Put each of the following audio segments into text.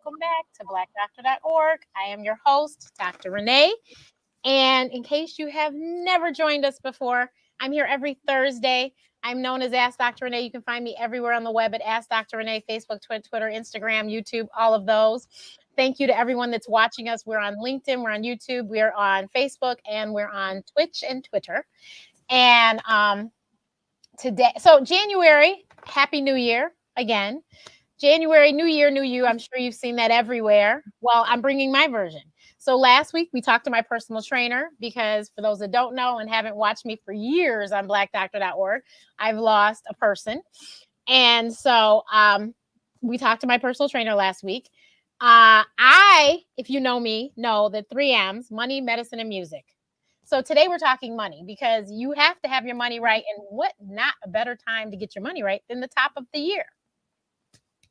welcome back to blackdoctor.org. I am your host, Dr. Renee. And in case you have never joined us before, I'm here every Thursday. I'm known as Ask Dr. Renee. You can find me everywhere on the web at Ask Dr. Renee, Facebook, Twitter, Instagram, YouTube, all of those. Thank you to everyone that's watching us. We're on LinkedIn, we're on YouTube, we're on Facebook, and we're on Twitch and Twitter. And today, so January, Happy New Year again. January, New Year, New You. I'm sure you've seen that everywhere. Well, I'm bringing my version. So last week we talked to my personal trainer because for those that don't know and haven't watched me for years on blackdoctor.org, I've lost a person. And so we talked to my personal trainer last week. If you know me, know that 3 M's, money, medicine, and music. So today we're talking money because you have to have your money right. And what not a better time to get your money right than the top of the year.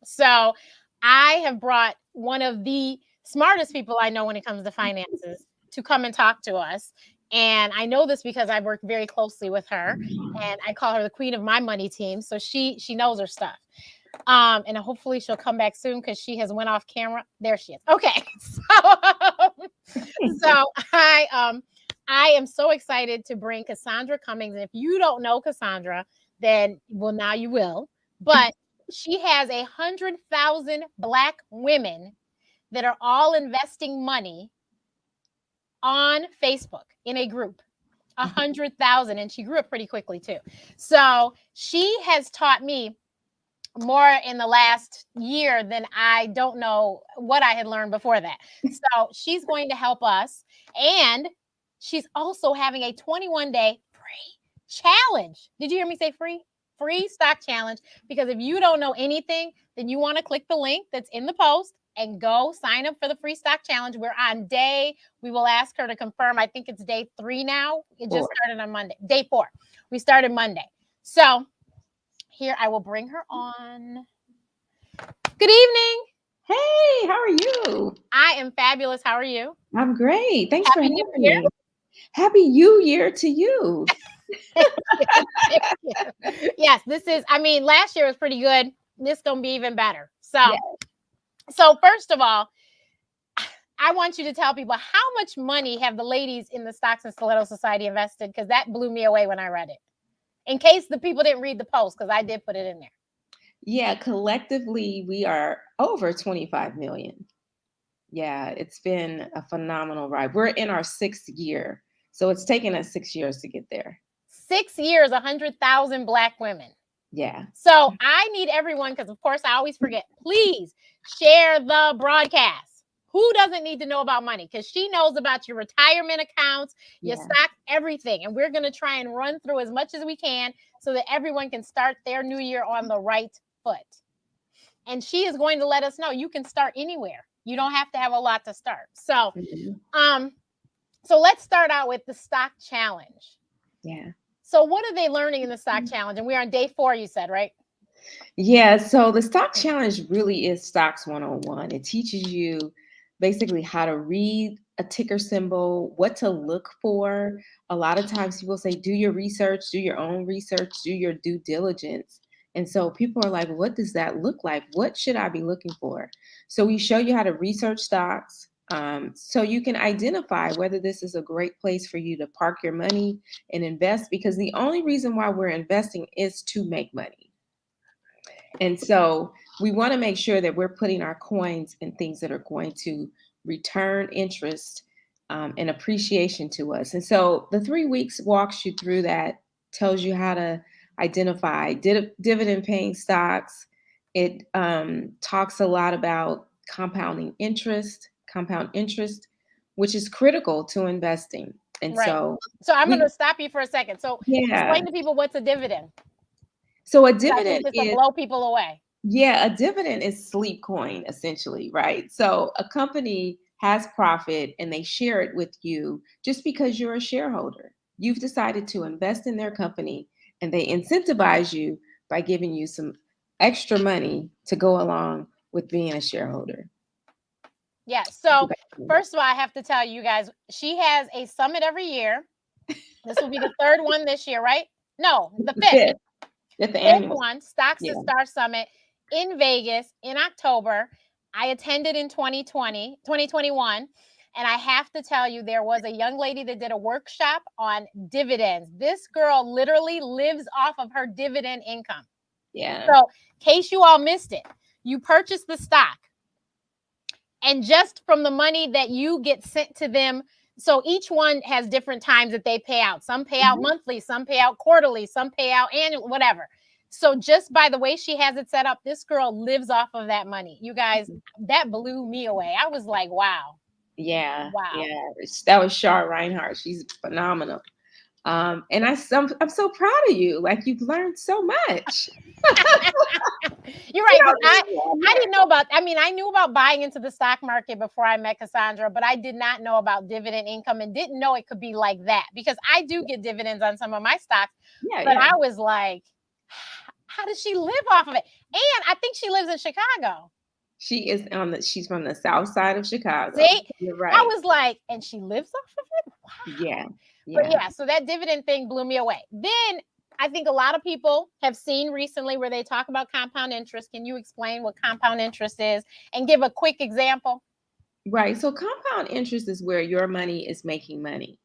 So I have brought one of the smartest people I know when it comes to finances to come and talk to us. And I know this because I've worked very closely with her and I call her the queen of my money team. So she knows her stuff. And hopefully she'll come back soon because she has went off camera. There she is. Okay. So I am so excited to bring Cassandra Cummings. And if you don't know Cassandra, then, well, now you will. But she has 100,000 Black women that are all investing money on Facebook in a group. 100,000. And she grew up pretty quickly too. So she has taught me more in the last year than I don't know what I had learned before that. So she's going to help us. And she's also having a 21-day free challenge. Did you hear me say free? Free stock challenge. Because if you don't know anything, then you want to click the link that's in the post and go sign up for the free stock challenge. We're on we will ask her to confirm. I think it's day 3 now. It just started on Monday. Day 4. We started Monday. So here I will bring her on. Good evening. Hey, how are you? I am fabulous. How are you? I'm great. Thanks for having me. Happy New Year to you. Yes, last year was pretty good. This is going to be even better. So first of all, I want you to tell people how much money have the ladies in the Stocks and Stilettos Society invested? Because that blew me away when I read it. In case the people didn't read the post, because I did put it in there. Yeah, collectively, we are over 25 million. Yeah, it's been a phenomenal ride. We're in our 6th year. So it's taken us 6 years to get there. 6 years, 100,000 Black women. Yeah. So I need everyone, because of course I always forget, please share the broadcast. Who doesn't need to know about money? Because she knows about your retirement accounts, your stock, everything. And we're going to try and run through as much as we can so that everyone can start their new year on the right foot. And she is going to let us know you can start anywhere. You don't have to have a lot to start. So, so let's start out with the stock challenge. Yeah. So what are they learning in the stock challenge? And we're on day 4, you said, right? Yeah. So the stock challenge really is Stocks 101. It teaches you basically how to read a ticker symbol, what to look for. A lot of times people say, do your research, do your own research, do your due diligence. And so people are like, what does that look like? What should I be looking for? So we show you how to research stocks so you can identify whether this is a great place for you to park your money and invest, because the only reason why we're investing is to make money. And so we want to make sure that we're putting our coins in things that are going to return interest and appreciation to us. And so the 3 weeks walks you through that, tells you how to identify dividend paying stocks. It talks a lot about compound interest, which is critical to investing. And so I'm going to stop you for a second. So explain to people what's a dividend. So a dividend is to blow people away. Yeah, a dividend is sleep coin, essentially, right? So a company has profit and they share it with you just because you're a shareholder. You've decided to invest in their company and they incentivize you by giving you some extra money to go along with being a shareholder. Yeah. So first of all, I have to tell you guys, she has a summit every year. This will be the 3rd one this year, right? No, the 5th. At the annual one, Stocks to Star Summit in Vegas in October. I attended in 2021. And I have to tell you, there was a young lady that did a workshop on dividends. This girl literally lives off of her dividend income. Yeah. So, in case you all missed it, you purchase the stock, and just from the money that you get sent to them, so each one has different times that they pay out. Some pay out monthly, some pay out quarterly, some pay out annual, whatever. So just by the way she has it set up, this girl lives off of that money. You guys, that blew me away. I was like, wow. Yeah. Wow. Yeah. That was Char Reinhardt. She's phenomenal. And I'm so proud of you. Like, you've learned so much. You're right, because I Yeah. didn't know about, I mean, I knew about buying into the stock market before I met Cassandra, but I did not know about dividend income and didn't know it could be like that, because I do get dividends on some of my stocks, Yeah. but Yeah. I was like, how does she live off of it? And I think she lives in Chicago. She's from the south side of Chicago. See, You're I right. was like, and she lives off of it? Wow. Yeah. But Yeah. yeah, so that dividend thing blew me away. Then I think a lot of people have seen recently where they talk about compound interest. Can you explain what compound interest is and give a quick example? Right. So compound interest is where your money is making money.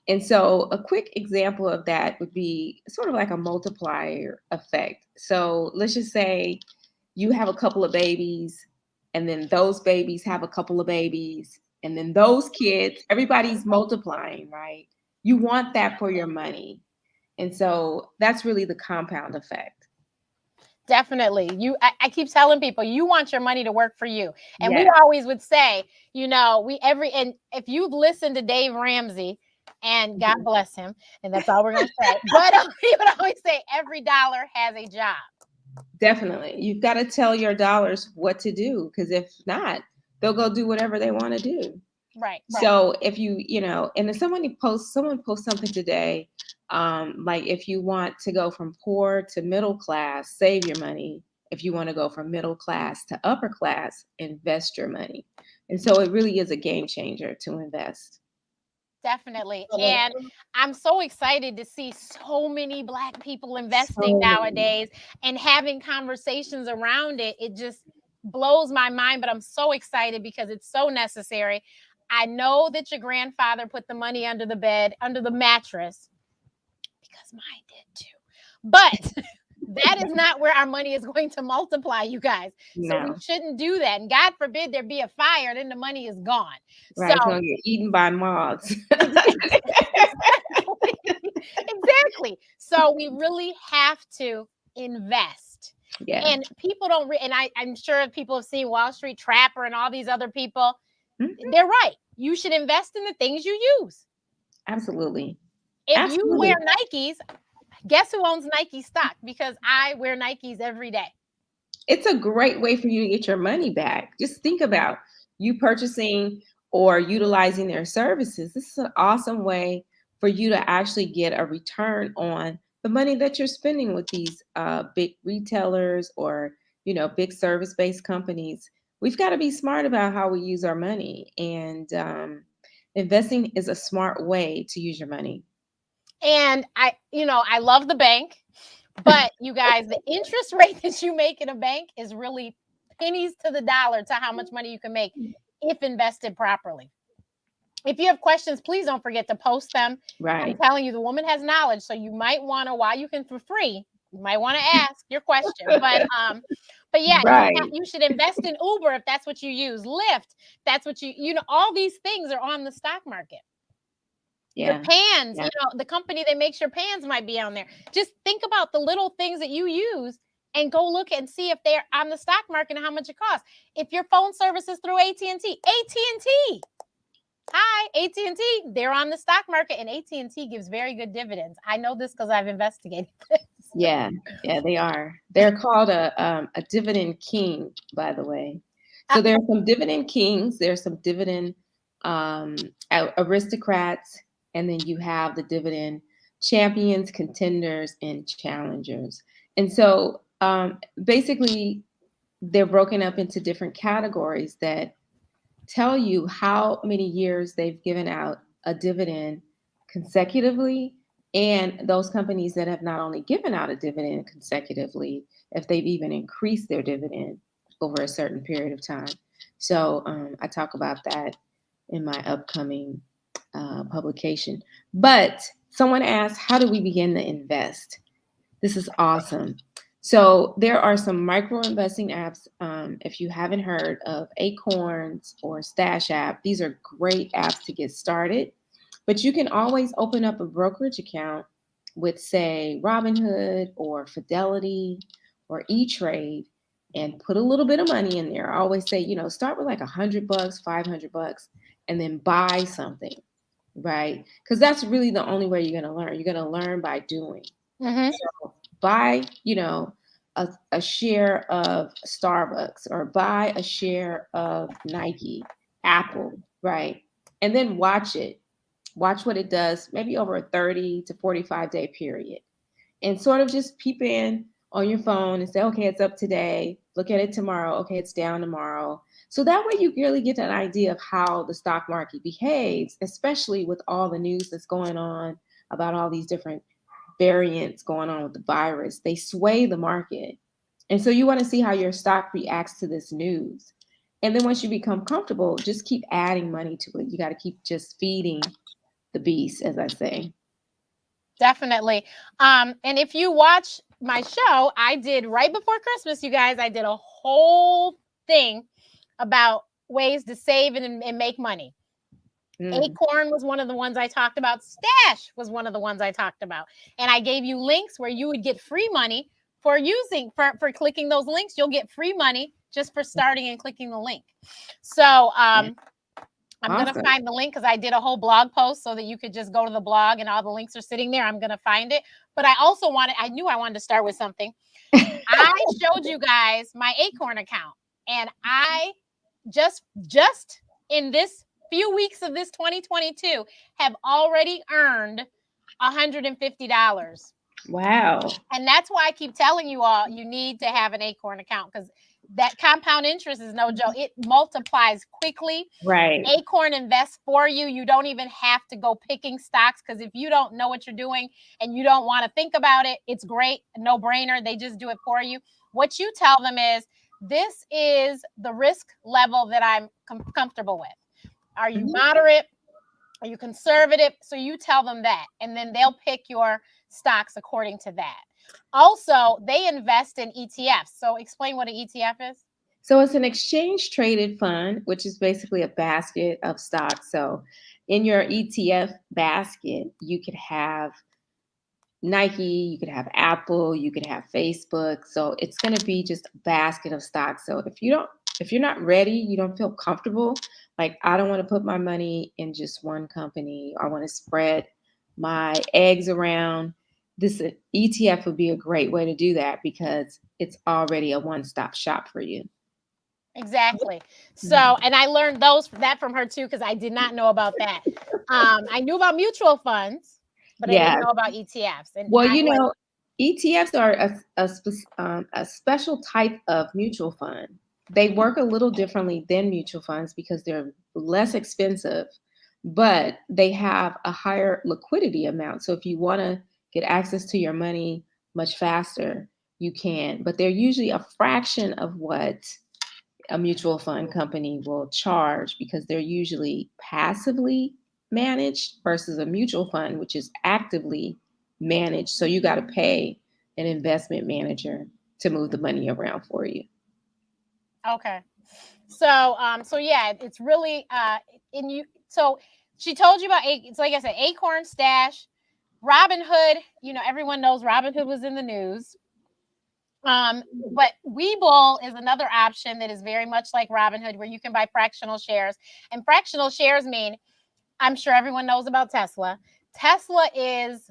And so a quick example of that would be sort of like a multiplier effect. So let's just say you have a couple of babies, and then those babies have a couple of babies, and then those kids, everybody's multiplying, right? You want that for your money. And so that's really the compound effect. Definitely. I keep telling people you want your money to work for you. And we Yeah. always would say, and if you've listened to Dave Ramsey, and God bless him, and that's all we're gonna say. But he would always say every dollar has a job. Definitely. You've got to tell your dollars what to do, because if not, they'll go do whatever they want to do. Right. So if and if someone posts something today, like if you want to go from poor to middle class, save your money. If you want to go from middle class to upper class, invest your money. And so it really is a game changer to invest. Definitely. And I'm so excited to see so many Black people investing So many. nowadays and having conversations around it. It just blows my mind, but I'm so excited because it's so necessary. I know that your grandfather put the money under the bed, under the mattress, because mine did too. But that is not where our money is going to multiply, you guys. So we No. shouldn't do that. And God forbid there be a fire, then the money is gone. Right. It's So gonna get eaten by moths. exactly. Exactly. So we really have to invest. Yeah. And people don't and I'm sure people have seen Wall Street Trapper and all these other people. Mhm. They're right. You should invest in the things you use. Absolutely. If you Absolutely. wear Nikes, guess who owns Nike stock? Because I wear Nikes every day. It's a great way for you to get your money back. Just think about you purchasing or utilizing their services. This is an awesome way for you to actually get a return on the money that you're spending with these big retailers or big service-based companies. We've got to be smart about how we use our money, and investing is a smart way to use your money. And I love the bank, but you guys, the interest rate that you make in a bank is really pennies to the dollar to how much money you can make if invested properly. If you have questions, please don't forget to post them. I'm Right. telling you, the woman has knowledge, so you might want to, while you can for free, you might want to ask your question. But yeah, Right. you should invest in Uber if that's what you use, Lyft, that's what all these things are on the stock market. Your Yeah. pans, Yeah. the company that makes your pans might be on there. Just think about the little things that you use and go look and see if they're on the stock market and how much it costs. If your phone service is through AT&T, hi, AT&T, they're on the stock market, and AT&T gives very good dividends. I know this because I've investigated this. Yeah, they are. They're called a dividend king, by the way. So there are some dividend kings, there's some dividend aristocrats, and then you have the dividend champions, contenders, and challengers. And so basically, they're broken up into different categories that tell you how many years they've given out a dividend consecutively, and those companies that have not only given out a dividend consecutively, if they've even increased their dividend over a certain period of time. So I talk about that in my upcoming publication. But someone asked, how do we begin to invest? This is awesome. So there are some micro investing apps. If you haven't heard of Acorns or Stash App, these are great apps to get started. But you can always open up a brokerage account with, say, Robinhood or Fidelity or E-Trade and put a little bit of money in there. I always say, start with like $100, $500, and then buy something, right? Because that's really the only way you're going to learn. You're going to learn by doing. Mm-hmm. So buy, a share of Starbucks or buy a share of Nike, Apple, right? And then watch it. Watch what it does, maybe over a 30 to 45-day period. And sort of just peep in on your phone and say, okay, it's up today. Look at it tomorrow. Okay, it's down tomorrow. So that way you really get an idea of how the stock market behaves, especially with all the news that's going on about all these different variants going on with the virus. They sway the market. And so you want to see how your stock reacts to this news. And then once you become comfortable, just keep adding money to it. You got to keep just feeding the beast, as I say. Definitely. And if you watch my show, I did right before Christmas, you guys, I did a whole thing about ways to save and make money. Acorn was one of the ones I talked about. Stash was one of the ones I talked about. And I gave you links where you would get free money for clicking those links. You'll get free money just for starting and clicking the link. So I'm going to find the link because I did a whole blog post so that you could just go to the blog and all the links are sitting there. I'm going to find it. But I also I wanted to start with something. I showed you guys my Acorn account, and I just in this few weeks of this 2022 have already earned $150. Wow. And that's why I keep telling you all, you need to have an Acorn account, because that compound interest is no joke. It multiplies quickly. Right. Acorn invests for you. You don't even have to go picking stocks, because if you don't know what you're doing and you don't want to think about it, it's great. No brainer. They just do it for you. What you tell them is, this is the risk level that I'm comfortable with. Are you moderate? Are you conservative? So you tell them that, and then they'll pick your stocks according to that. Also, they invest in ETFs. So explain what an ETF is. So it's an exchange traded fund, which is basically a basket of stocks. So in your ETF basket, you could have Nike, you could have Apple, you could have Facebook. So it's going to be just a basket of stocks. So if you're not ready, you don't feel comfortable, like, I don't want to put my money in just one company, I want to spread my eggs around, this ETF would be a great way to do that, because it's already a one-stop shop for you. Exactly. So, and I learned that from her too, because I did not know about that. I knew about mutual funds, but I didn't know about ETFs. And well, ETFs are a special type of mutual fund. They work a little differently than mutual funds because they're less expensive, but they have a higher liquidity amount. So if you want to get access to your money much faster, you can. But they're usually a fraction of what a mutual fund company will charge, because they're usually passively managed versus a mutual fund, which is actively managed. So you got to pay an investment manager to move the money around for you. Okay. So, yeah, it's really so she told you about it's like I said, Acorn, Stash, Robinhood. Everyone knows Robinhood was in the news. But Webull is another option that is very much like Robinhood, where you can buy fractional shares. And fractional shares mean, I'm sure everyone knows about Tesla. Tesla is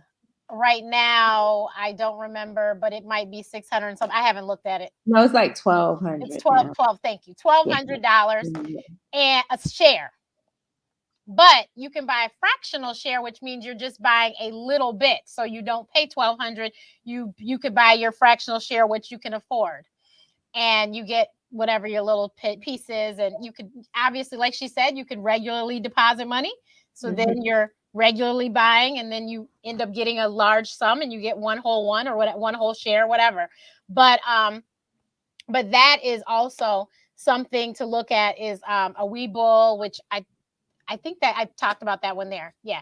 right now, I don't remember, but it might be 600 and something. I haven't looked at it. No, it's like 1,200. It's 12. Thank you. $1,200 and a share. But you can buy a fractional share, which means you're just buying a little bit. So you don't pay $1,200. You could buy your fractional share, which you can afford. And you get whatever your little pieces. And you could, obviously, like she said, you could regularly deposit money. So then you're regularly buying, and then you end up getting a large sum, and you get one whole share, whatever. But that is also something to look at is a Webull, which I think that I talked about that one there. Yeah.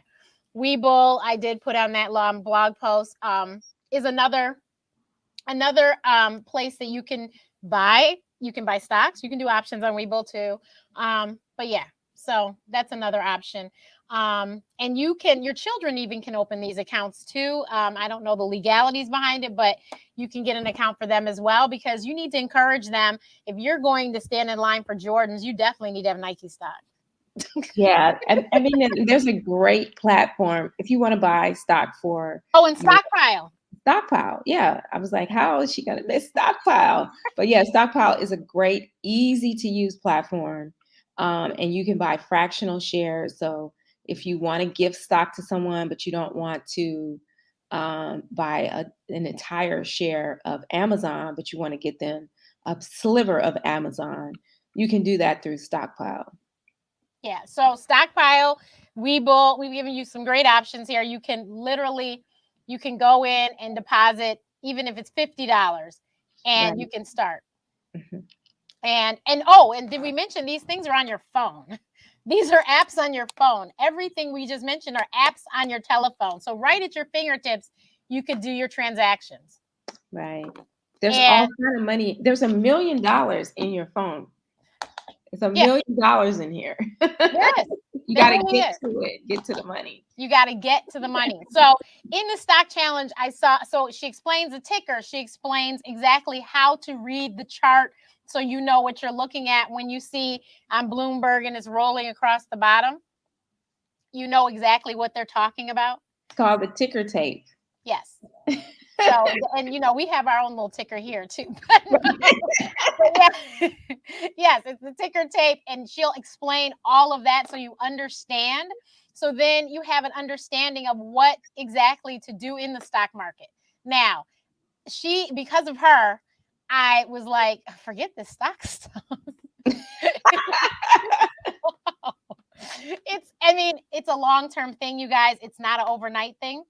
Webull, I did put on that blog post, is another place that you can buy. You can buy stocks. You can do options on Webull too. But yeah, so that's another option. And your children even can open these accounts too. I don't know the legalities behind it, but you can get an account for them as well, because you need to encourage them. If you're going to stand in line for Jordans, you definitely need to have Nike stock. Yeah, I mean, there's a great platform if you want to buy stock for And your Stockpile. Stockpile. Yeah, I was like, how is she gonna miss Stockpile? But yeah, Stockpile is a great, easy to use platform, and you can buy fractional shares. So if you want to give stock to someone, but you don't want to buy an entire share of Amazon, but you want to get them a sliver of Amazon, you can do that through Stockpile. Yeah. So Stockpile, Webull, we've given you some great options here. You can go in and deposit, even if it's $50, and Right. you can start. Mhm. And did we mention these things are on your phone? These are apps on your phone. Everything we just mentioned are apps on your telephone. So right at your fingertips, you could do your transactions. Right. There's all And kind of money. There's $1 million in your phone. It's $1 yeah, million in here. yes, You there got to really get is. to it, get to the money. You got to get to the money. So in the stock challenge, so she explains the ticker. She explains exactly how to read the chart, so you know what you're looking at when you see on Bloomberg and it's rolling across the bottom. You know exactly what they're talking about. It's called the ticker tape. Yes. So, and we have our own little ticker here too. But yeah, yes, it's the ticker tape, and she'll explain all of that so you understand. So then you have an understanding of what exactly to do in the stock market. Now, because of her, I was like, forget this stock stuff. It's a long-term thing, you guys. It's not an overnight thing.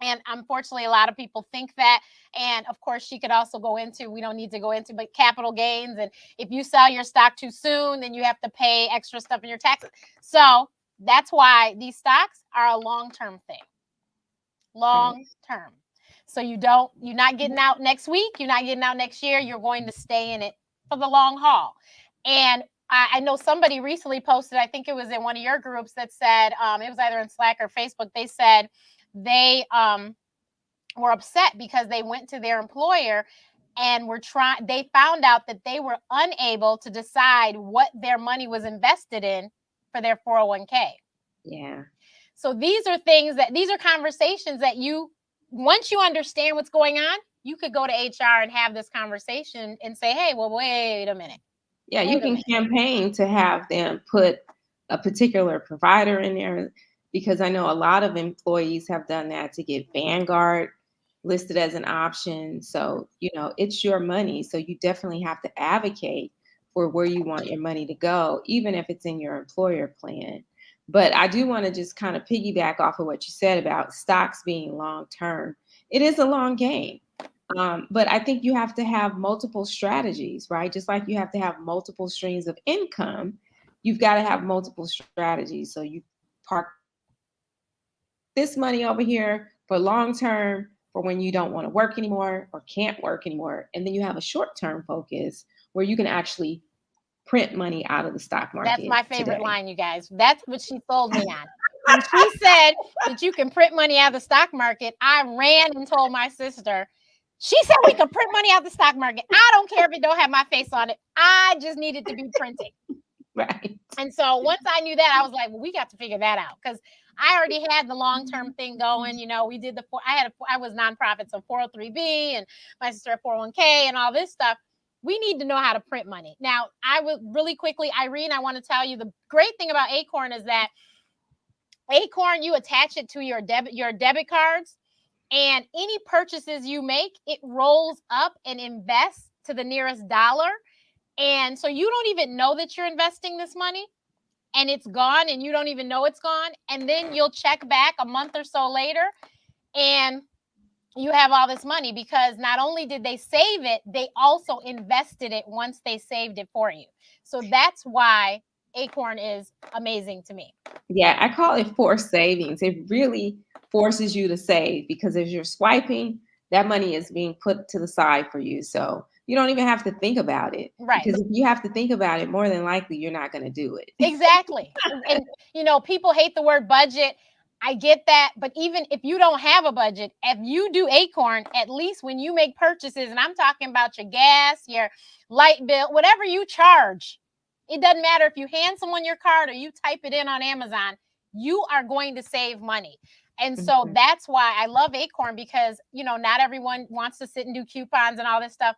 And unfortunately, a lot of people think that. And of course, she could also go into, we don't need to go into, but capital gains. And if you sell your stock too soon, then you have to pay extra stuff in your taxes. So that's why these stocks are a long-term thing. Long-term. So you're not getting out next week. You're not getting out next year. You're going to stay in it for the long haul. And I know somebody recently posted, I think it was in one of your groups, that said, it was either in Slack or Facebook, they said, they were upset because they went to their employer and they found out that they were unable to decide what their money was invested in for their 401k. Yeah. So these are conversations that once you understand what's going on, you could go to HR and have this conversation and say, hey, well, wait a minute. Yeah, you can campaign to have them put a particular provider in there, because I know a lot of employees have done that to get Vanguard listed as an option. So, it's your money. So you definitely have to advocate for where you want your money to go, even if it's in your employer plan. But I do want to just kind of piggyback off of what you said about stocks being long term. It is a long game. But I think you have to have multiple strategies, right? Just like you have to have multiple streams of income, you've got to have multiple strategies. So you park this money over here for long term, for when you don't want to work anymore or can't work anymore. And then you have a short term focus where you can actually print money out of the stock market. That's my favorite today. line, you guys. That's what she sold me on. When she said that you can print money out of the stock market, I ran and told my sister. She said we could print money out of the stock market. I don't care if it don't have my face on it. I just need it to be printing. Right. And so once I knew that, I was like, well, we got to figure that out, because I already had the long-term thing going. We did I was nonprofit, so 403B, and my sister at 401k and all this stuff. We need to know how to print money. Now, I will really quickly, Irene, I want to tell you the great thing about Acorn is that Acorn, you attach it to your debit cards, and any purchases you make, it rolls up and invests to the nearest dollar. And so you don't even know that you're investing this money, and it's gone, and you don't even know it's gone. And then you'll check back a month or so later, and you have all this money, because not only did they save it, they also invested it once they saved it for you. So that's why Acorn is amazing to me. Yeah, I call it forced savings. It really forces you to save because as you're swiping, that money is being put to the side for you. So you don't even have to think about it. Right. Because if you have to think about it, more than likely you're not going to do it. Exactly. And people hate the word budget. I get that, but even if you don't have a budget, if you do Acorn, at least when you make purchases, and I'm talking about your gas, your light bill, whatever you charge, it doesn't matter if you hand someone your card or you type it in on Amazon, you are going to save money. And so Mhm. that's why I love Acorn, because not everyone wants to sit and do coupons and all this stuff.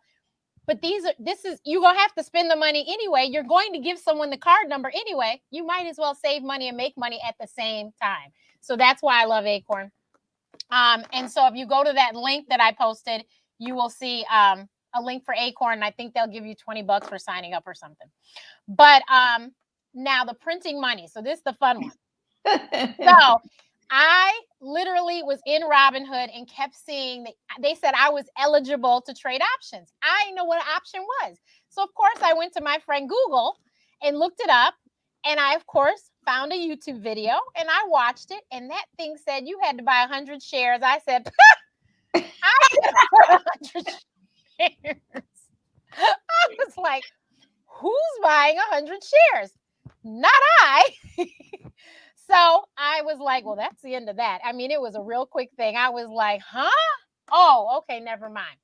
But you're gonna have to spend the money anyway. You're going to give someone the card number anyway. You might as well save money and make money at the same time. So that's why I love Acorn. And so if you go to that link that I posted, you will see a link for Acorn. I think they'll give you $20 for signing up or something. But now the printing money. So this is the fun one. So I literally was in Robinhood and kept seeing that they said I was eligible to trade options. I didn't know what an option was. So, of course, I went to my friend Google and looked it up. And I, of course, found a YouTube video and I watched it. And that thing said you had to buy 100 shares. I said, I can afford 100 shares. I was like, who's buying 100 shares? Not I. So I was like, well, that's the end of that. I mean, it was a real quick thing. I was like, huh? Oh, okay, never mind.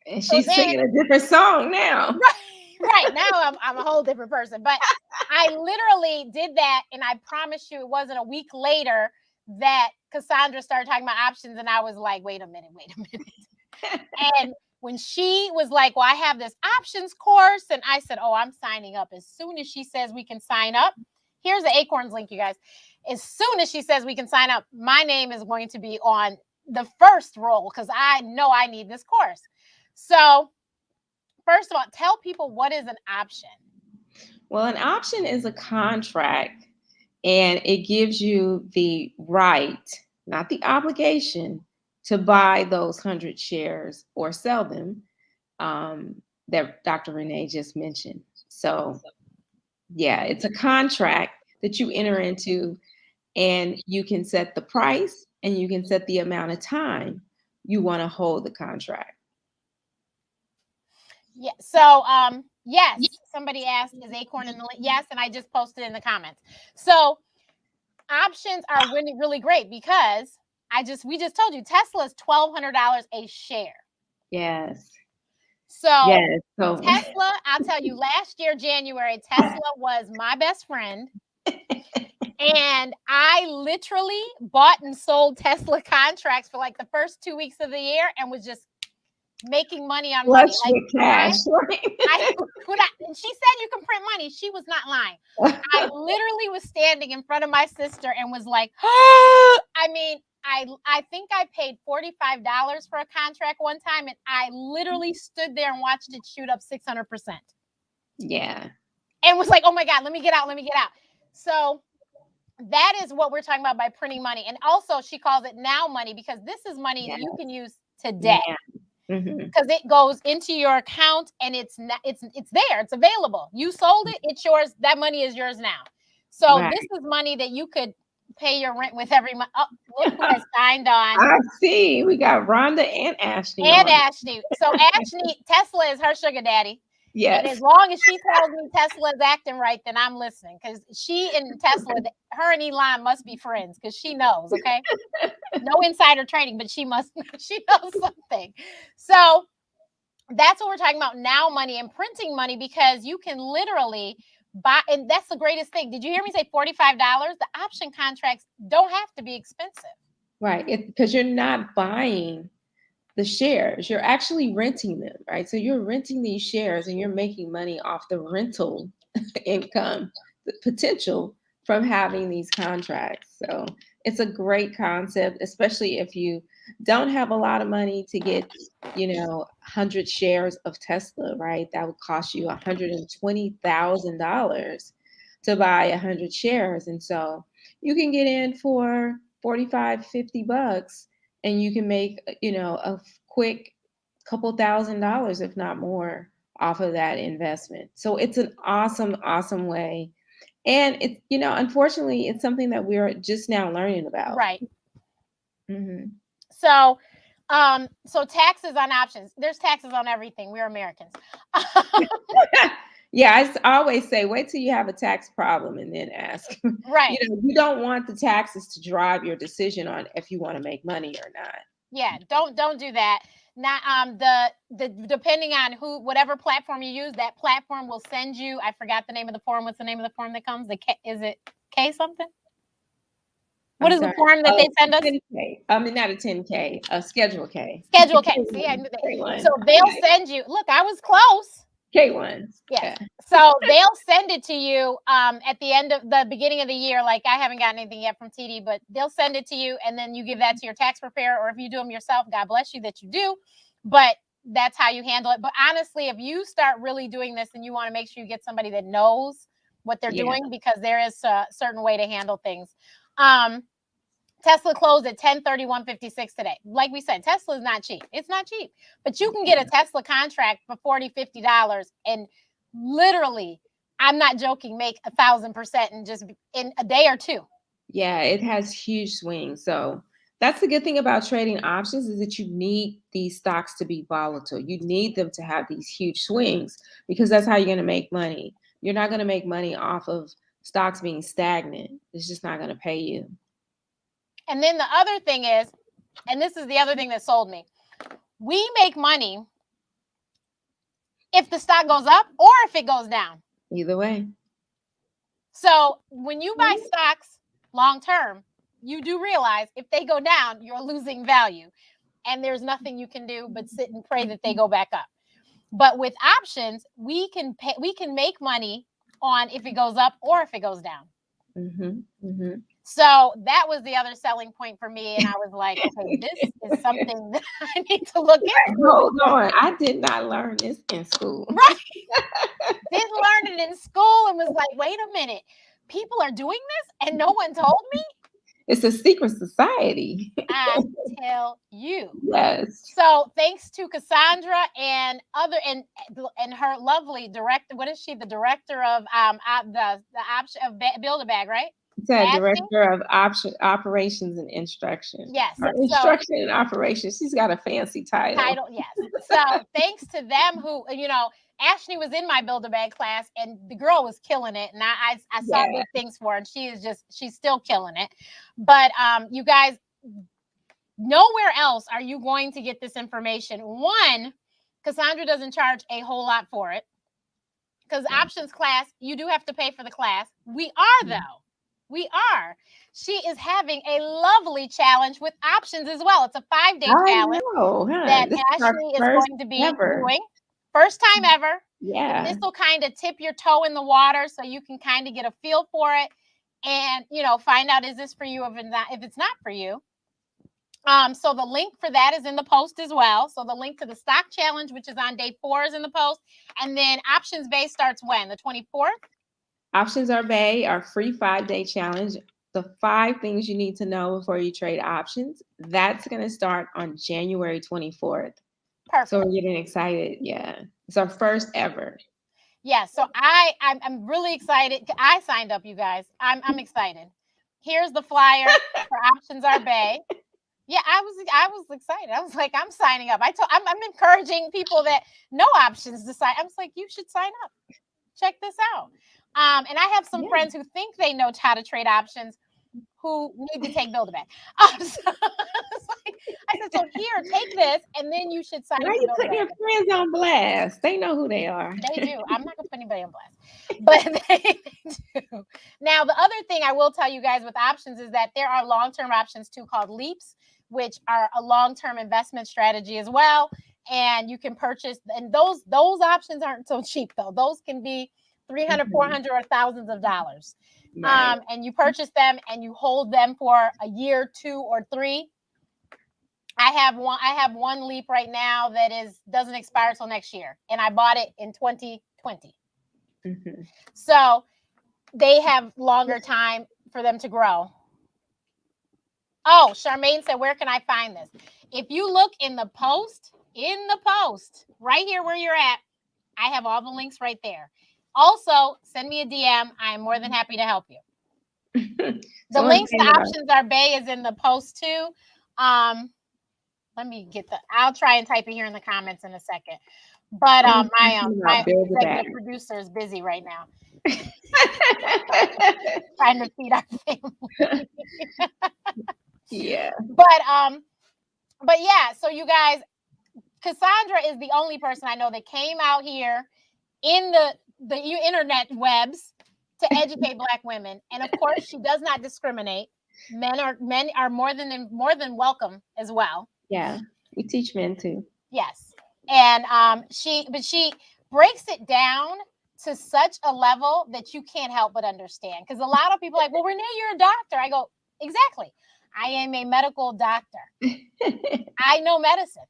And So she's then, singing a different song now. right now, I'm a whole different person. But I literally did that, and I promise you, it wasn't a week later that Cassandra started talking about options, and I was like, wait a minute. And when she was like, well, I have this options course, and I said, oh, I'm signing up. As soon as she says we can sign up, here's the Acorns link, you guys. As soon as she says we can sign up, my name is going to be on the first roll because I know I need this course. So, first of all, tell people what is an option. Well, an option is a contract and it gives you the right, not the obligation, to buy those 100 shares or sell them that Dr. Renee just mentioned. So, yeah, it's a contract that you enter into, and you can set the price and you can set the amount of time you want to hold the contract. Yeah. So, yes, somebody asked, is Acorn in the link? Yes, and I just posted in the comments. So, options are really, really great because we just told you Tesla is $1,200 a share. Yes. So Yes. So Tesla, I'll tell you, last year, January, Tesla was my best friend. And I literally bought and sold Tesla contracts for like the first 2 weeks of the year and was just making money on money. flush Like with cash, right? and she said you can print money. She was not lying. I literally was standing in front of my sister and was like, I mean, I think I paid $45 for a contract one time, and I literally stood there and watched it shoot up 600%. Yeah. And was like, oh my God, let me get out. So that is what we're talking about by printing money. And also she calls it now money because this is money Yeah. you can use today. Mm-hmm. Because it goes into your account and it's there, it's available. You sold it, it's yours. That money is yours now. So Right. this is money that you could pay your rent with every month. Oh, look who has signed on. I see. We got Rhonda and Ashley. And on. Ashley. So Ashley, Tesla is her sugar daddy. Yes. And as long as she tells me Tesla's acting right, then I'm listening. Because she and Tesla, her and Elon must be friends because she knows, okay? No insider trading, but she knows something. So that's what we're talking about now money and printing money because you can literally buy, and that's the greatest thing. Did you hear me say $45? The option contracts don't have to be expensive. Right. Because you're not buying the shares, you're actually renting them, right? So you're renting these shares and you're making money off the rental income, the potential from having these contracts. So it's a great concept, especially if you don't have a lot of money to get, 100 shares of Tesla, right? That would cost you $120,000 to buy 100 shares. And so you can get in for 45, $50 and you can make, a quick couple $1,000s, if not more, off of that investment. So it's an awesome, awesome way. And it's, unfortunately, it's something that we're just now learning about. Right. Mm-hmm. So, so taxes on options. There's taxes on everything. We're Americans. Yeah, I always say, wait till you have a tax problem and then ask. Right. You don't want the taxes to drive your decision on if you want to make money or not. Yeah, don't do that. Not the depending on whatever platform you use, that platform will send you. I forgot the name of the form. What's the name of the form that comes? Is it K something? What is the form that they send us? 10K. I mean, not a 10K, a Schedule K. Schedule K. See, I knew that. K1. So they'll send you. Look, I was close. K1. Yes. Yeah. So they'll send it to you at the end of the beginning of the year. Like I haven't gotten anything yet from TD, but they'll send it to you, and then you give that to your tax preparer, or if you do them yourself, God bless you that you do. But that's how you handle it. But honestly, if you start really doing this, and you want to make sure you get somebody that knows what they're doing, because there is a certain way to handle things. Tesla closed at 10/31/56 today. Like we said, Tesla is not cheap. It's not cheap. But you can get a Tesla contract for $40-$50 and literally, I'm not joking, make 1,000% in a day or two. Yeah, it has huge swings. So that's the good thing about trading options, is that you need these stocks to be volatile. You need them to have these huge swings, because that's how you're going to make money. You're not going to make money off of stocks being stagnant. It's just not going to pay you. And then the other thing is, and this is the other thing that sold me, we make money if the stock goes up or if it goes down. Either way. So when you buy stocks long term, you do realize if they go down, you're losing value. And there's nothing you can do but sit and pray that they go back up. But with options, we can make money on if it goes up or if it goes down. Mm-hmm. Mm-hmm. So that was the other selling point for me. And I was like, okay, this is something that I need to look into. Hold on. I did not learn this in school. Right. Didn't learn it in school and was like, wait a minute. People are doing this and no one told me? It's a secret society. I tell you. Yes. So thanks to Cassandra and her lovely director. What is she? The director of the option of Build a Bag, right? It's a director of operations and instruction. Yes. Instruction and operations. She's got a fancy title. Yes. So thanks to them who, Ashley was in my Build a Bag class and the girl was killing it. And I saw big things for her, and she's still killing it. But you guys, nowhere else are you going to get this information. One, Cassandra doesn't charge a whole lot for it, because options class, you do have to pay for the class. We are, though. We are. She is having a lovely challenge with options as well. It's a 5-day challenge that Ashley is going to be doing. First time ever. Yeah. This will kind of tip your toe in the water so you can kind of get a feel for it and, find out, is this for you if it's not for you. So the link for that is in the post as well. So the link to the stock challenge, which is on day 4, is in the post. And then Options Bay starts when? The 24th? Options Bay, our free 5-day challenge. The 5 things you need to know before you trade options. That's going to start on January 24th. Perfect. So we're getting excited. Yeah. It's our first ever. Yeah. So I'm really excited. I signed up, you guys. I'm excited. Here's the flyer for Options Bay. Yeah, I was excited. I was like, I'm signing up. I'm encouraging people that know options to sign. I was like, you should sign up. Check this out. And I have some friends who think they know how to trade options who need to take Build a Bag. So I said, so here, take this, and then you should sign up. Why are you putting your friends on blast? They know who they are. They do. I'm not going to put anybody on blast, but they do. Now, the other thing I will tell you guys with options is that there are long-term options too called leaps, which are a long-term investment strategy as well. And you can purchase, and those options aren't so cheap though. Those can be $300, $400, or thousands of dollars. Right. And you purchase them and you hold them for a year, 2 or 3. I have one leap right now that doesn't expire till next year, and I bought it in 2020. Mm-hmm. So they have longer time for them to grow. Oh, Charmaine said, where can I find this? If you look in the post, right here where you're at, I have all the links right there. Also, send me a DM. I'm more than happy to help you. The links, the options are Bay is in the post too. Let me get I'll try and type it here in the comments in a second. But my executive producer is busy right now. Trying to feed our family. Yeah. But yeah, so you guys, Cassandra is the only person I know that came out here in the internet webs to educate Black women. And of course, she does not discriminate. Men are more than welcome as well. Yeah, we teach men too. Yes. And she breaks it down to such a level that you can't help but understand. Because a lot of people are like, well, Renee, you're a doctor. I go, exactly. I am a medical doctor. I know medicine.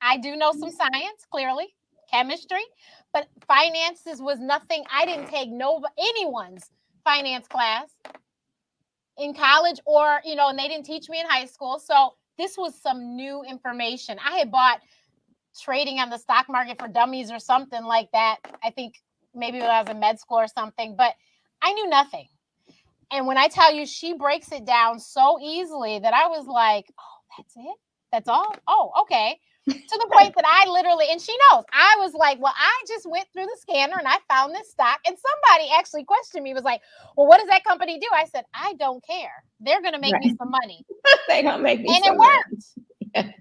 I do know some science, clearly, chemistry, but finances was nothing. I didn't take anyone's finance class in college, or and they didn't teach me in high school. So this was some new information. I had bought Trading on the Stock Market for Dummies or something like that. I think maybe when I was in med school or something, but I knew nothing. And when I tell you, she breaks it down so easily that I was like, oh, that's it? That's all? Oh, okay. To the point that I literally, and she knows, I was like, well, I just went through the scanner and I found this stock. And somebody actually questioned me, was like, well, what does that company do? I said, I don't care. They're going to make me some money. They're going to make me and some it worked. Money.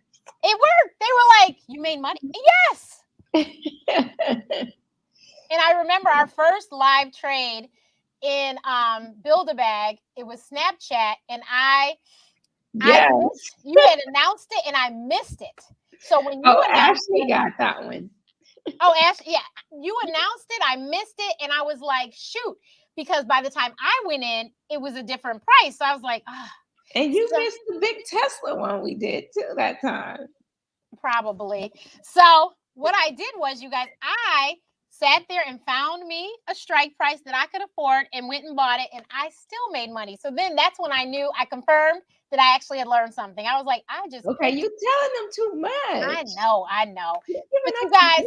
It worked. They were like, you made money? Yes. And I remember our first live trade in Build-A-Bag. It was Snapchat, and you had announced it, and I missed it. So when you announced Ashley got that one. Oh, Ashley, yeah, you announced it, I missed it, and I was like, shoot, because by the time I went in, it was a different price. So I was like, ah. And you missed the big Tesla one we did too that time. Probably. So what I did was, you guys, I sat there and found me a strike price that I could afford and went and bought it, and I still made money. So then that's when I knew, I confirmed that I actually had learned something. I was like, okay, you telling them too much. I know. But you guys,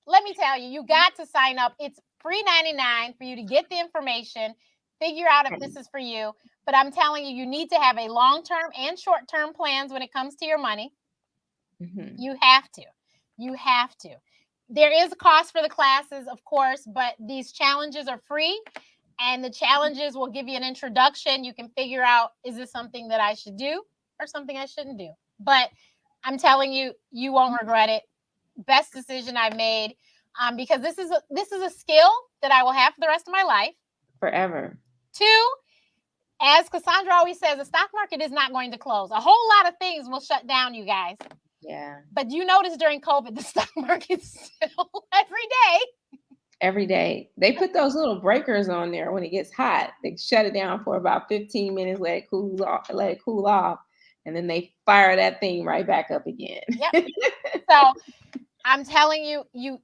let me tell you, you got to sign up. It's free $99 for you to get the information, figure out if this is for you. But I'm telling you, you need to have a long-term and short-term plans when it comes to your money. Mm-hmm. You have to. There is a cost for the classes, of course, but these challenges are free, and the challenges will give you an introduction. You can figure out, is this something that I should do or something I shouldn't do? But I'm telling you, you won't regret it. Best decision I've made, because this is a skill that I will have for the rest of my life. Forever. 2, as Cassandra always says, the stock market is not going to close. A whole lot of things will shut down, you guys. Yeah. But you notice during COVID, the stock market's still every day. They put those little breakers on there when it gets hot. They shut it down for about 15 minutes, let it cool off, and then they fire that thing right back up again. Yep. So I'm telling you, you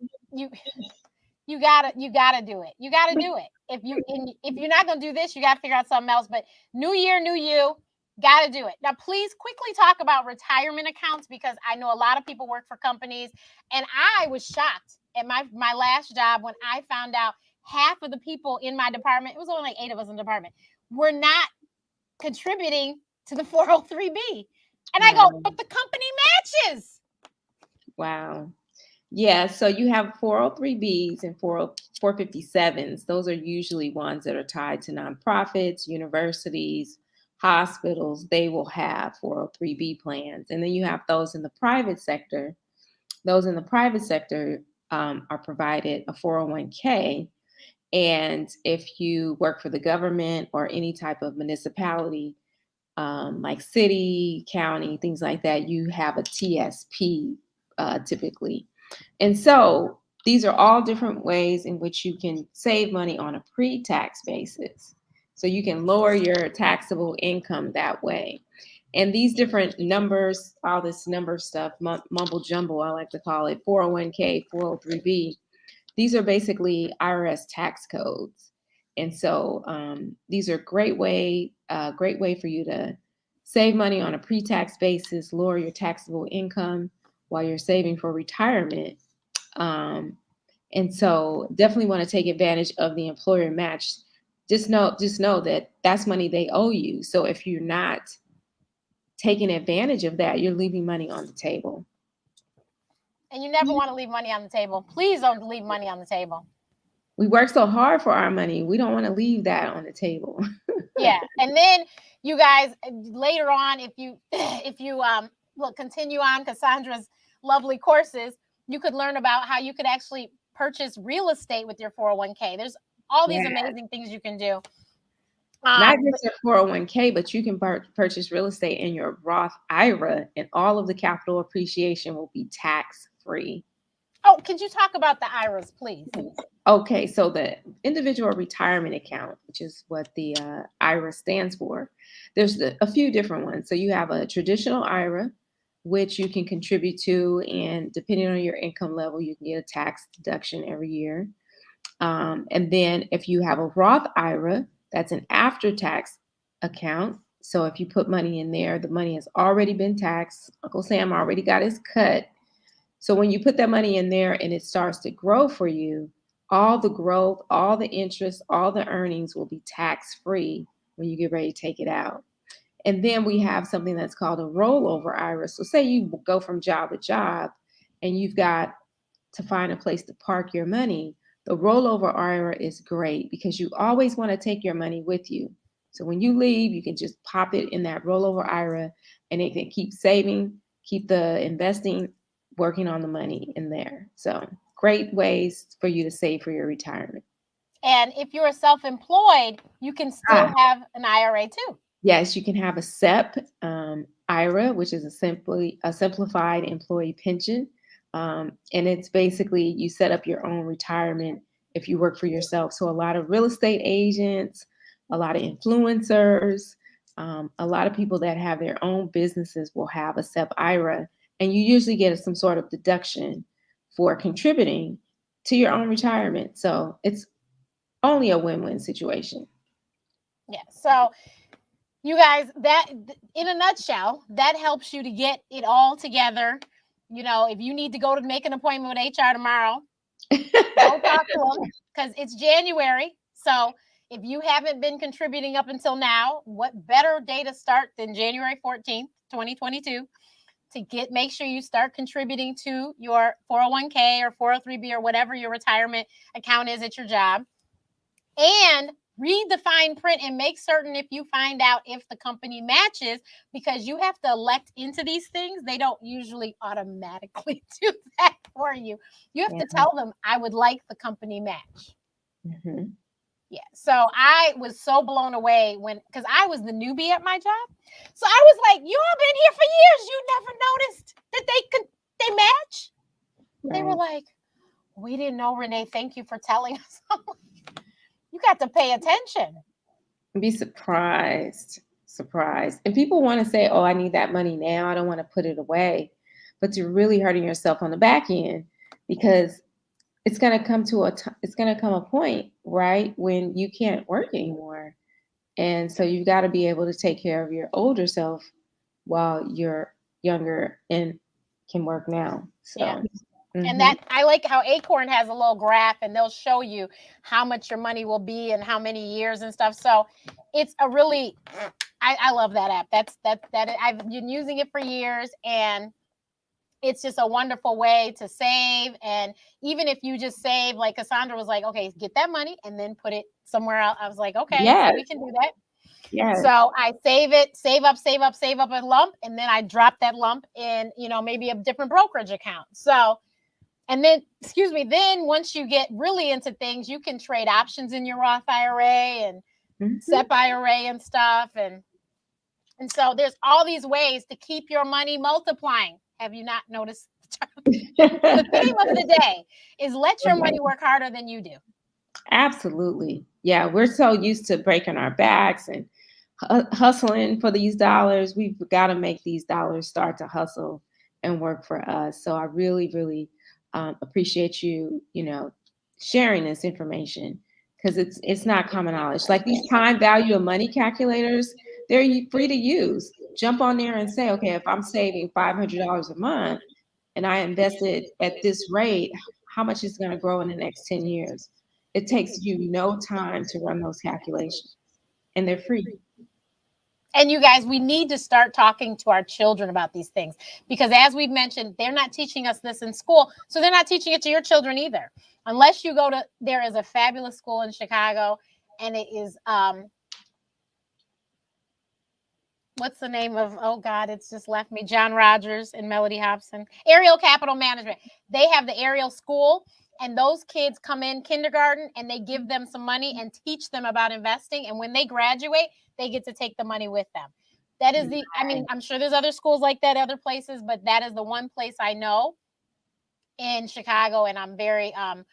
gotta do it. You gotta do it. If you're not gonna do this, you gotta figure out something else. But new year, new you. Got to do it. Now, please quickly talk about retirement accounts, because I know a lot of people work for companies, and I was shocked at my last job when I found out half of the people in my department, it was only like 8 of us in the department, were not contributing to the 403B. And I go, but the company matches. Wow. Yeah, so you have 403Bs and 457s. Those are usually ones that are tied to nonprofits, universities, hospitals. They will have 403B plans. And then you have those in the private sector. Those in the private sector are provided a 401k. And if you work for the government or any type of municipality, like city, county, things like that, you have a TSP typically. And so these are all different ways in which you can save money on a pre-tax basis. So you can lower your taxable income that way. And these different numbers, all this number stuff, mumble jumble, I like to call it, 401k, 403b, these are basically IRS tax codes. And so these are a great way for you to Save money on a pre-tax basis, lower your taxable income while you're saving for retirement. And so definitely want to take advantage of the employer match. Just know that that's money they owe you. So if you're not taking advantage of that, you're leaving money on the table. And you never want to leave money on the table. Please don't leave money on the table. We work so hard for our money. We don't want to leave that on the table. Yeah. And then you guys later on, if you will continue on Cassandra's lovely courses, you could learn about how you could actually purchase real estate with your 401k. There's all these amazing things you can do. Not just your 401k, but you can purchase real estate in your Roth IRA, and all of the capital appreciation will be tax free. Oh, could you talk about the IRAs, please? Okay, so the individual retirement account, which is what the IRA stands for, there's a few different ones. So you have a traditional IRA, which you can contribute to, and depending on your income level, you can get a tax deduction every year. And then if you have a Roth IRA, that's an after-tax account. So if you put money in there, the money has already been taxed. Uncle Sam already got his cut. So when you put that money in there and it starts to grow for you, all the growth, all the interest, all the earnings will be tax-free when you get ready to take it out. And then we have something that's called a rollover IRA. So say you go from job to job and you've got to find a place to park your money. The rollover IRA is great because you always want to take your money with you. So when you leave, you can just pop it in that rollover IRA and it can keep saving, keep the investing, working on the money in there. So great ways for you to save for your retirement. And if you're self-employed, you can still have an IRA too. Yes, you can have a SEP IRA, which is a simplified employee pension. And it's basically you set up your own retirement if you work for yourself. So a lot of real estate agents, a lot of influencers, a lot of people that have their own businesses will have a SEP IRA. And you usually get some sort of deduction for contributing to your own retirement. So it's only a win-win situation. Yeah. So you guys, that in a nutshell, that helps you to get it all together. You know, if you need to go to make an appointment with HR tomorrow, go talk to them because it's January. So if you haven't been contributing up until now, what better day to start than January 14th, 2022 to make sure you start contributing to your 401k or 403b or whatever your retirement account is at your job. And read the fine print and make certain if you find out if the company matches, because you have to elect into these things. They don't usually automatically do that for you. You have to tell them, I would like the company match. Mm-hmm. Yeah. So I was so blown away because I was the newbie at my job. So I was like, you all been here for years. You never noticed that they match. Right. They were like, we didn't know, Renee. Thank you for telling us. You got to pay attention. Be surprised. And people want to say, oh, I need that money now. I don't want to put it away. But you're really hurting yourself on the back end because it's going to come a point, right, when you can't work anymore. And so you've got to be able to take care of your older self while you're younger and can work now. So. Yeah. And that I like how Acorn has a little graph and they'll show you how much your money will be and how many years and stuff. So it's a really, I love that app. That I've been using it for years and it's just a wonderful way to save. And even if you just save, like Cassandra was like, okay, get that money and then put it somewhere else. I was like, okay, so we can do that. Yeah. So I save up a lump, and then I drop that lump in, maybe a different brokerage account. So, and then, then once you get really into things, you can trade options in your Roth IRA and SEP IRA and stuff. And so there's all these ways to keep your money multiplying. Have you not noticed? The theme of the day is let your money work harder than you do. Absolutely. Yeah, we're so used to breaking our backs and hustling for these dollars. We've got to make these dollars start to hustle and work for us. So I really, really appreciate you, sharing this information because it's not common knowledge. Like these time value of money calculators, they're free to use. jump on there and say, okay, if I'm saving $500 a month and I invested at this rate, how much is going to grow in the next 10 years? It takes you no time to run those calculations, and they're free. And you guys, we need to start talking to our children about these things, because as we've mentioned, they're not teaching us this in school. So they're not teaching it to your children either. Unless you go to, there is a fabulous school in Chicago, and it is, what's the name of, oh God, it's just left me, John Rogers and Melody Hobson, Ariel Capital Management. They have the Ariel School, and those kids come in kindergarten and they give them some money and teach them about investing. And when they graduate, they get to take the money with them. That is the, I mean, I'm sure there's other schools like that, other places, but that is the one place I know in Chicago. And I'm very, I'm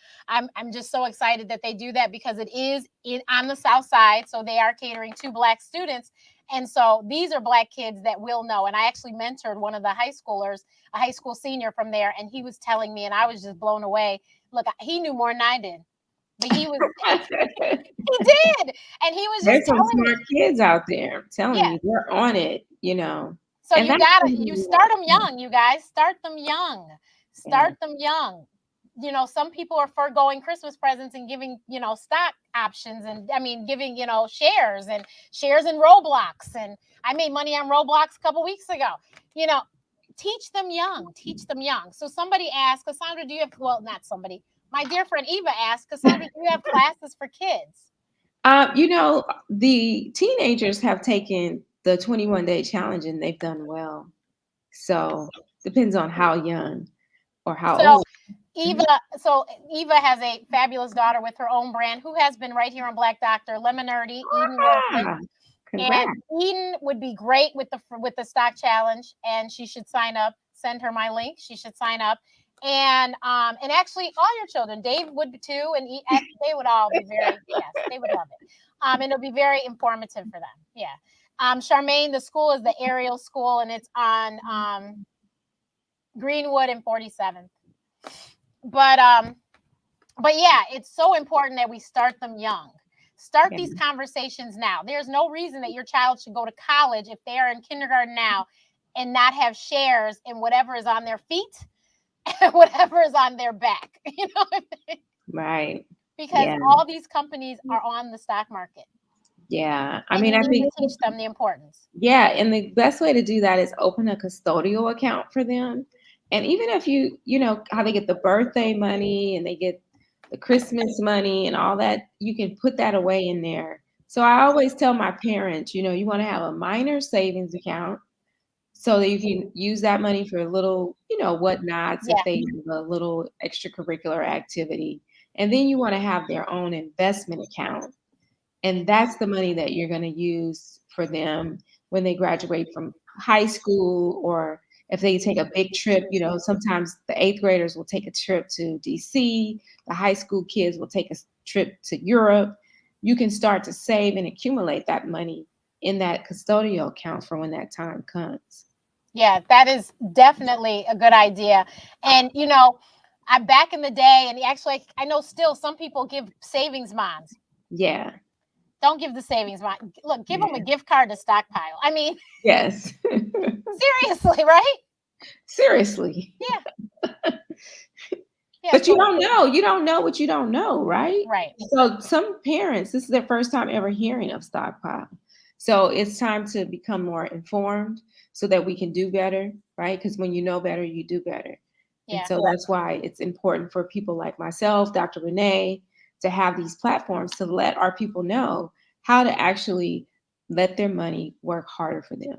just so excited that they do that, because it is on the South Side. So they are catering to Black students. And so these are Black kids that will know. And I actually mentored one of the high schoolers, a high school senior from there. And he was telling me, and I was just blown away. Look, he knew more than I did, but he was, he did. And he was just There's some telling smart me, kids out there. I'm telling yeah. you, they're on it, So And you that's gotta, when you start them young, you guys. Start them young. yeah. Start them young. Some people are foregoing Christmas presents and giving, stock options, and I mean, giving, shares in Roblox. And I made money on Roblox a couple weeks ago. Teach them young. Teach them young. So somebody asked, Cassandra, do you have, well, not somebody, my dear friend Eva asked, Cassandra, do you have classes for kids? The teenagers have taken the 21-day challenge and they've done well. So depends on how young or how So old. Eva has a fabulous daughter with her own brand, who has been right here on Black Doctor, Lemon Nerdy, Eden Wilson. Ah, And congrats. Eden would be great with the stock challenge, and she should sign up. Send her my link. She should sign up. And actually all your children, Dave would too, and they would all be very, yes, they would love it. And it'll be very informative for them. Yeah. Charmaine, the school is the Ariel School, and it's on Greenwood and 47th. But yeah, it's so important that we start them young. Start these conversations now. There's no reason that your child should go to college if they are in kindergarten now and not have shares in whatever is on their feet and whatever is on their back. Right. Because all these companies are on the stock market. Yeah. I think to teach them the importance. Yeah, and the best way to do that is open a custodial account for them. And even if how they get the birthday money and they get the Christmas money and all that, you can put that away in there. So I always tell my parents, you want to have a minor savings account so that you can use that money for little, whatnots if they have a little extracurricular activity. And then you want to have their own investment account. And that's the money that you're going to use for them when they graduate from high school, or if they take a big trip. Sometimes the 8th graders will take a trip to DC, the high school kids will take a trip to Europe. You can start to save and accumulate that money in that custodial account for when that time comes. Yeah, that is definitely a good idea. And, I'm back in the day, and actually, I know still some people give savings bonds. Yeah. Don't give the savings bond. Look, give them a gift card to stockpile. I mean, yes. Seriously, right? Seriously. Yeah. But you don't know. You don't know what you don't know, right? Right. So some parents, this is their first time ever hearing of stockpile. So it's time to become more informed so that we can do better, right? Because when you know better, you do better. Yeah. And so that's why it's important for people like myself, Dr. Renee, to have these platforms to let our people know how to actually let their money work harder for them.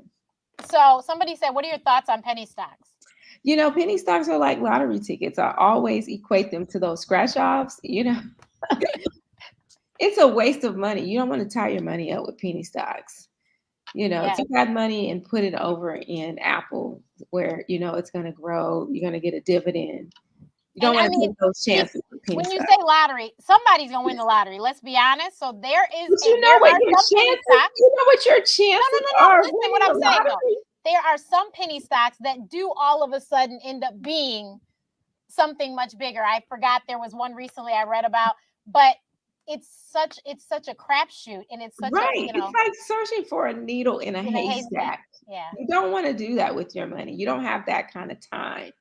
So somebody said, what are your thoughts on penny stocks? Penny stocks are like lottery tickets. I always equate them to those scratch offs. It's a waste of money. You don't want to tie your money up with penny stocks. Take that money and put it over in Apple, where it's going to grow. You're going to get a dividend. You don't want to take those chances with penny stocks. When you say lottery, somebody's going to win the lottery. Let's be honest. So there is. But you know what your chances? You know what your chances are. Listen to what I'm saying. No. There are some penny stocks that do all of a sudden end up being something much bigger. I forgot there was one recently I read about, but it's such a crapshoot, and it's such a, Right. you It's know, like searching for a needle in a in a haystack. haystack. Yeah. You don't want to do that with your money. You don't have that kind of time.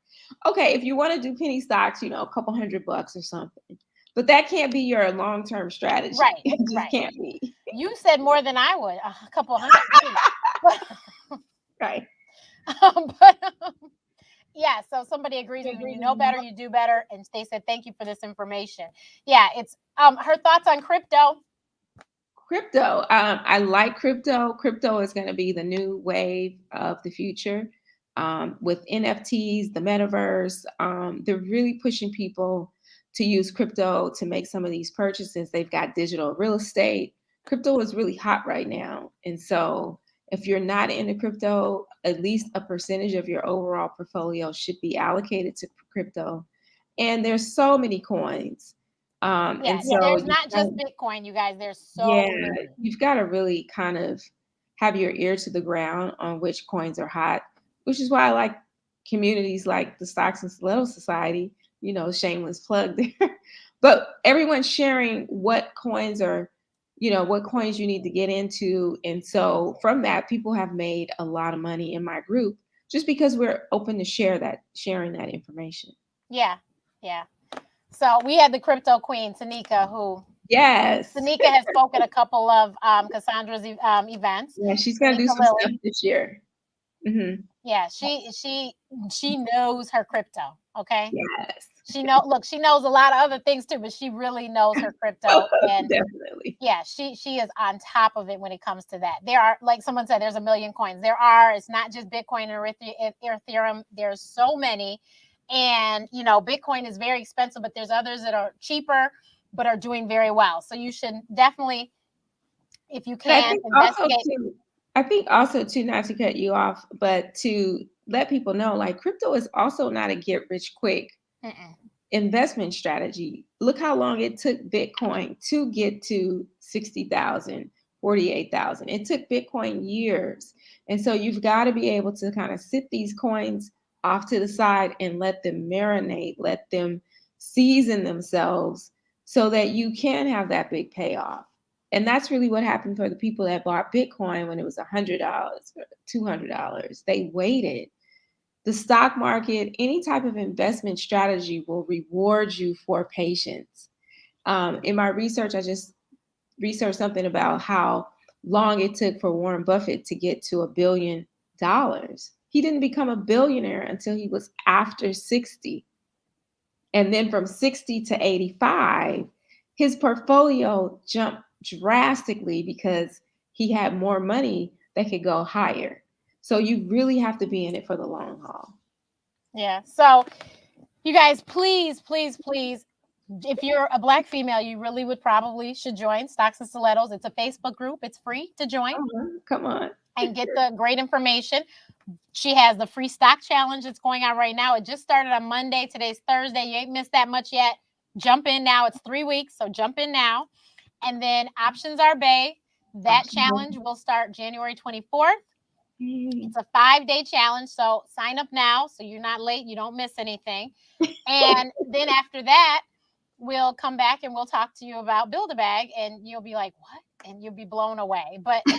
Okay, if you want to do penny stocks, a couple $100 or something. But that can't be your long-term strategy. Right. It just Right. can't be. You said more than I would, a couple hundred. But, Right. but yeah, so somebody agrees with me. You know better, you do better, and they said thank you for this information. Yeah, it's her thoughts on crypto. Crypto. I like crypto. Crypto is going to be the new wave of the future. With NFTs, the metaverse, they're really pushing people to use crypto to make some of these purchases. They've got digital real estate. Crypto is really hot right now. And so if you're not into crypto, at least a percentage of your overall portfolio should be allocated to crypto. And there's so many coins. Yeah, And so there's not just Bitcoin, you guys. There's yeah, so many. you've got to really kind of have your ear to the ground on which coins are hot, which is why I like communities like the Stocks and Stilettos Society, shameless plug there. But everyone's sharing what coins are, what coins you need to get into. And so from that, people have made a lot of money in my group just because we're open to sharing that information. Yeah, yeah. So we had the crypto queen, Tanika, who Yes. Tanika has spoken a couple of Cassandra's events. Yeah, she's going to do Tanika some stuff Lilly. this year. Mm-hmm. Yeah, she knows her crypto. Okay. Yes. She knows a lot of other things too, but she really knows her crypto. And Definitely. yeah, she is on top of it when it comes to that. There are, like someone said, there's a million coins. It's not just Bitcoin and Ethereum. There's so many. And Bitcoin is very expensive, but there's others that are cheaper but are doing very well. So you should definitely, if you And I can, think investigate. also too, not to cut you off, but to let people know, like crypto is also not a get rich quick Mm-mm. investment strategy. Look how long it took Bitcoin to get to 60,000, 48,000. It took Bitcoin years. And so you've got to be able to kind of sit these coins off to the side and let them marinate, let them season themselves so that you can have that big payoff. And that's really what happened for the people that bought Bitcoin when it was $100 or $200. They waited. The stock market, any type of investment strategy will reward you for patience. In my research, I just researched something about how long it took for Warren Buffett to get to $1 billion. He didn't become a billionaire until he was after 60. And then from 60 to 85, his portfolio jumped drastically because he had more money that could go higher. So you really have to be in it for the long haul. Yeah. So you guys, please, please, please, if you're a Black female, you really should join Stocks and Stilettos. It's a Facebook group. It's free to join. Come on. And get the great information. She has the free stock challenge that's going on right now. It just started on Monday. Today's Thursday. You ain't missed that much yet. Jump in now. It's 3 weeks, so jump in now. And then Options Are Bay. That challenge will start January 24th. It's a 5-day challenge, so sign up now so you're not late. You don't miss anything. And then after that, we'll come back and we'll talk to you about Build a Bag, and you'll be like, what? And you'll be blown away. But me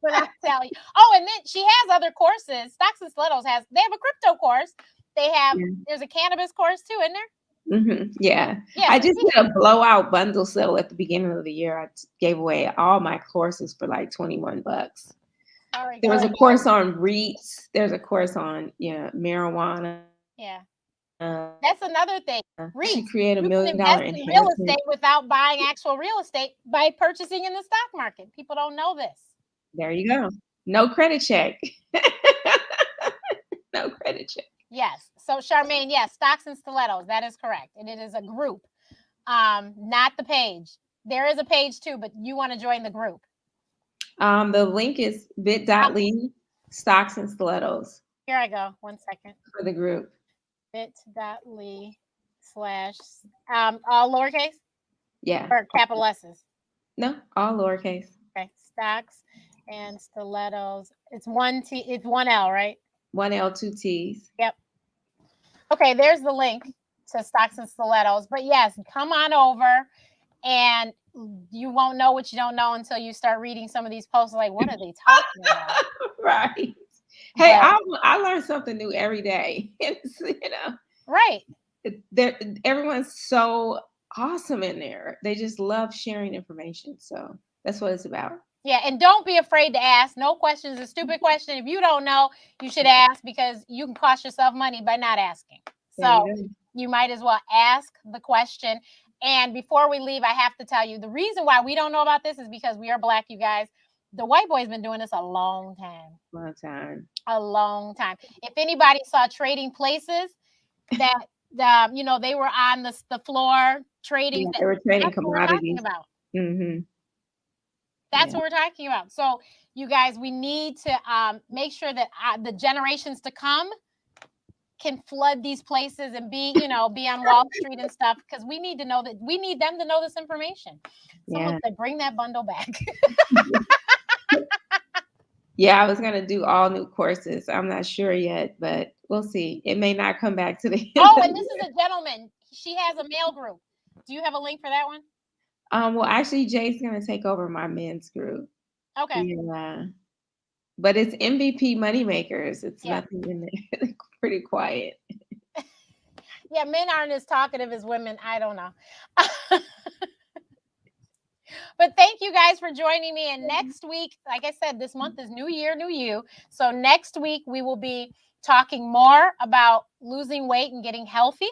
when I tell you. Oh, and then she has other courses. Stocks and Stilettos they have a crypto course. There's a cannabis course too, isn't there? Mm-hmm. Yeah. Yeah. I just did a blowout bundle sale at the beginning of the year. I gave away all my courses for like $21. There was a course on REITs. There's a course on marijuana. Yeah. That's another thing. She created $1 million invest in real estate without buying actual real estate by purchasing in the stock market. People don't know this. There you go. No credit check. No credit check. Yes. So Charmaine, yes, Stocks and Stilettos. That is correct. And it is a group, not the page. There is a page too, but you want to join the group. The link is bit.ly Stocks and Stilettos. Here I go. 1 second. For the group. bit.ly/ all lowercase? Yeah. Or capital S's? No, all lowercase. Okay. Stocks and Stilettos. It's one L, right? 1 L, 2 T's. Yep. Okay, there's the link to Stocks and Stilettos. But yes, come on over. And you won't know what you don't know until you start reading some of these posts. Like, what are they talking about? Right. Hey, But I learn something new every day. It's, right. everyone's so awesome in there. They just love sharing information. So that's what it's about. Yeah, and don't be afraid to ask. No question is a stupid question. If you don't know, you should ask, because you can cost yourself money by not asking. There you So go. you might as well ask the question. And before we leave, I have to tell you, the reason why we don't know about this is because we are Black, you guys. The white boy's been doing this a long time. Long time. A long time. If anybody saw Trading Places, that they were on the floor trading, Yeah, they were trading that's what we're talking commodities. about. Mm-hmm. That's Yeah. what we're talking about. So, you guys, we need to make sure that the generations to come can flood these places and be on Wall Street and stuff, because we need them to know this information. Someone Yeah. said, bring that bundle back. Yeah, I was gonna do all new courses. I'm not sure yet, but we'll see. It may not come back to the end Oh, of and the this is year. a gentleman. She has a mail group. Do you have a link for that one? Well, actually, Jay's gonna take over my men's group. Okay. Yeah, but it's MVP Moneymakers. It's Yeah. nothing in there. Pretty quiet. Yeah, men aren't as talkative as women. I don't know. But thank you guys for joining me. And next week, like I said, this month is New Year, New You. So next week, we will be talking more about losing weight and getting healthy.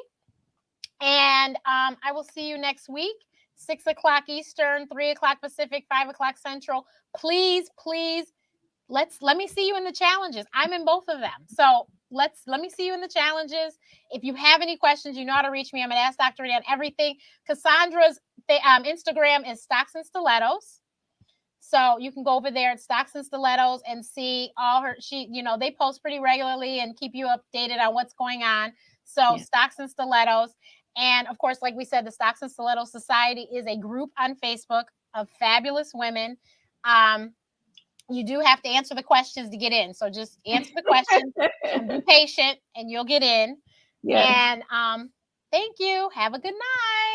And I will see you next week, 6 o'clock Eastern, 3 o'clock Pacific, 5 o'clock Central. Please, please, let me see you in the challenges. I'm in both of them. So let me see you in the challenges. If you have any questions, you know how to reach me. I'm going to ask Dr. Renee on everything. Cassandra's Instagram is Stocks and Stilettos. So you can go over there at Stocks and Stilettos and see all her, they post pretty regularly and keep you updated on what's going on. So Yeah. Stocks and Stilettos. And of course, like we said, the Stocks and Stilettos Society is a group on Facebook of fabulous women. You do have to answer the questions to get in. So just answer the questions and be patient and you'll get in. Yes. And thank you. Have a good night.